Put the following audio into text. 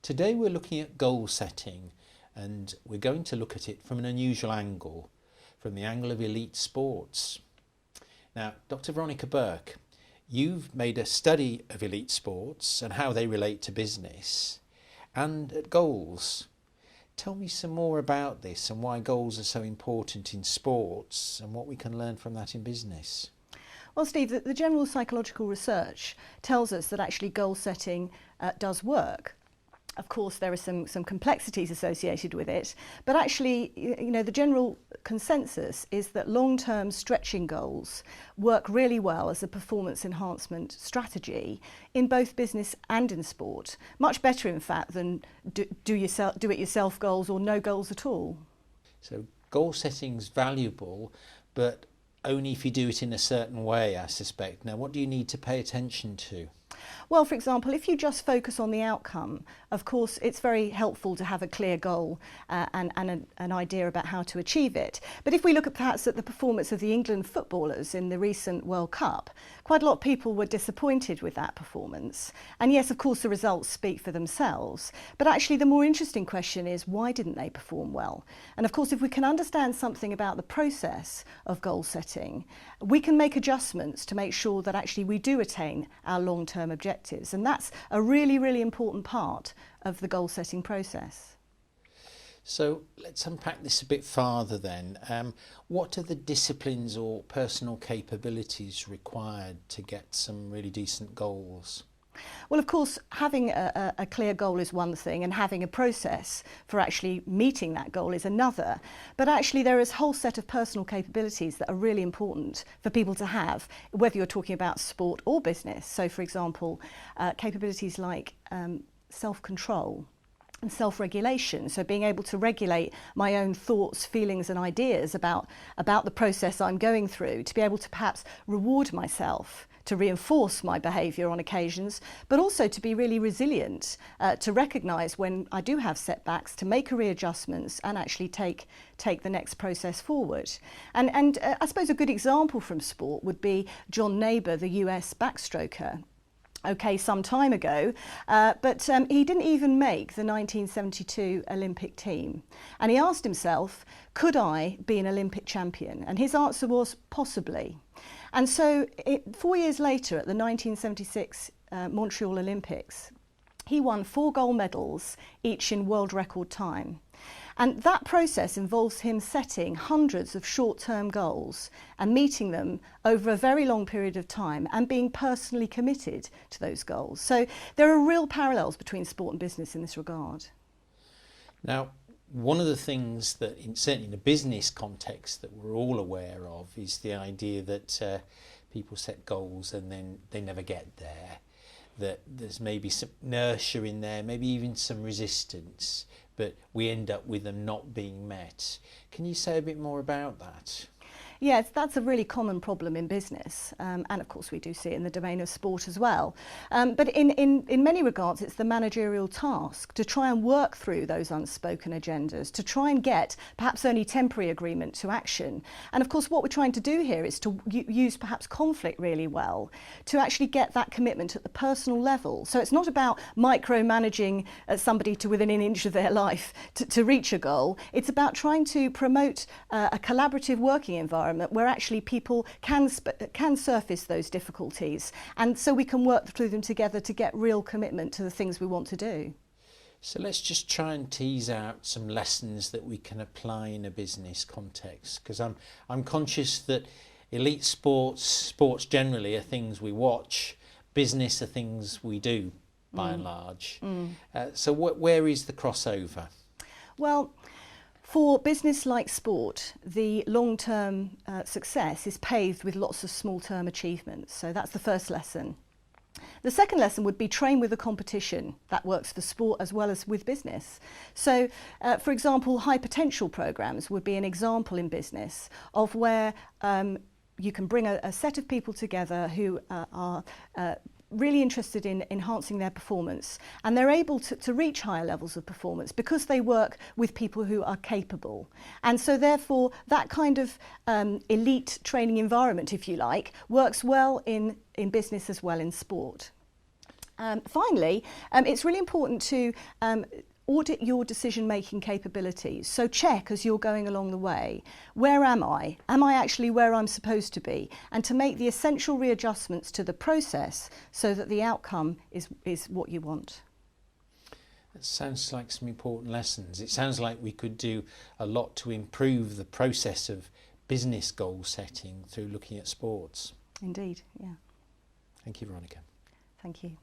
Today we're looking at goal setting, and we're going to look at it from an unusual angle, from the angle of elite sports. Now, Dr. Veronica Burke, you've made a study of elite sports and how they relate to business and at goals. Tell me some more about this and why goals are so important in sports and what we can learn from that in business. Well, Steve, the general psychological research tells us that actually goal setting does work. Of course, there are some complexities associated with it, but actually, the general consensus is that long-term stretching goals work really well as a performance enhancement strategy in both business and in sport. Much better, in fact, than do it yourself goals or no goals at all. So goal setting's valuable, but only if you do it in a certain way, I suspect. Now, what do you need to pay attention to? Well, for example, if you just focus on the outcome, of course, it's very helpful to have a clear goal and an idea about how to achieve it. But if we look at perhaps at the performance of the England footballers in the recent World Cup, quite a lot of people were disappointed with that performance. And yes, of course, the results speak for themselves. But actually, the more interesting question is, why didn't they perform well? And of course, if we can understand something about the process of goal setting, we can make adjustments to make sure that actually we do attain our long-term objectives. And that's a really, really important part of the goal setting process. So let's unpack this a bit farther then. What are the disciplines or personal capabilities required to get some really decent goals? Well, of course, having a clear goal is one thing, and having a process for actually meeting that goal is another. But actually, there is a whole set of personal capabilities that are really important for people to have, whether you're talking about sport or business. So, for example, capabilities like self-control and self-regulation, so being able to regulate my own thoughts, feelings and ideas about the process I'm going through, to be able to perhaps reward myself, to reinforce my behaviour on occasions, but also to be really resilient, to recognise when I do have setbacks, to make readjustments and actually take the next process forward. And I suppose a good example from sport would be John Neighbour, the US backstroker. Okay, some time ago, but he didn't even make the 1972 Olympic team. And he asked himself, could I be an Olympic champion? And his answer was possibly. And so 4 years later at the 1976 Montreal Olympics, he won 4 gold medals, each in world record time. And that process involves him setting hundreds of short-term goals and meeting them over a very long period of time and being personally committed to those goals. So there are real parallels between sport and business in this regard. Now, one of the things that, certainly in a business context, that we're all aware of is the idea that people set goals and then they never get there. That there's maybe some inertia in there, maybe even some resistance, but we end up with them not being met. Can you say a bit more about that? Yes, that's a really common problem in business, and of course we do see it in the domain of sport as well. But in many regards it's the managerial task to try and work through those unspoken agendas, to try and get perhaps only temporary agreement to action. And of course what we're trying to do here is to use perhaps conflict really well to actually get that commitment at the personal level. So it's not about micromanaging somebody to within an inch of their life to reach a goal. It's about trying to promote a collaborative working environment where actually people can surface those difficulties, and so we can work through them together to get real commitment to the things we want to do. So let's just try and tease out some lessons that we can apply in a business context, because I'm conscious that elite sports generally are things we watch, business are things we do by and large. So where is the crossover? Well, for business like sport, the long-term success is paved with lots of small-term achievements. So that's the first lesson. The second lesson would be train with the competition. That works for sport as well as with business. So, for example, high potential programs would be an example in business of where you can bring a set of people together who are really interested in enhancing their performance, and they're able to reach higher levels of performance because they work with people who are capable. And so therefore that kind of elite training environment, if you like, works well in business as well in sport. Finally, it's really important to audit your decision-making capabilities. So check as you're going along the way, where am I? Am I actually where I'm supposed to be? And to make the essential readjustments to the process so that the outcome is what you want. That sounds like some important lessons. It sounds like we could do a lot to improve the process of business goal setting through looking at sports. Indeed, yeah. Thank you, Veronica. Thank you.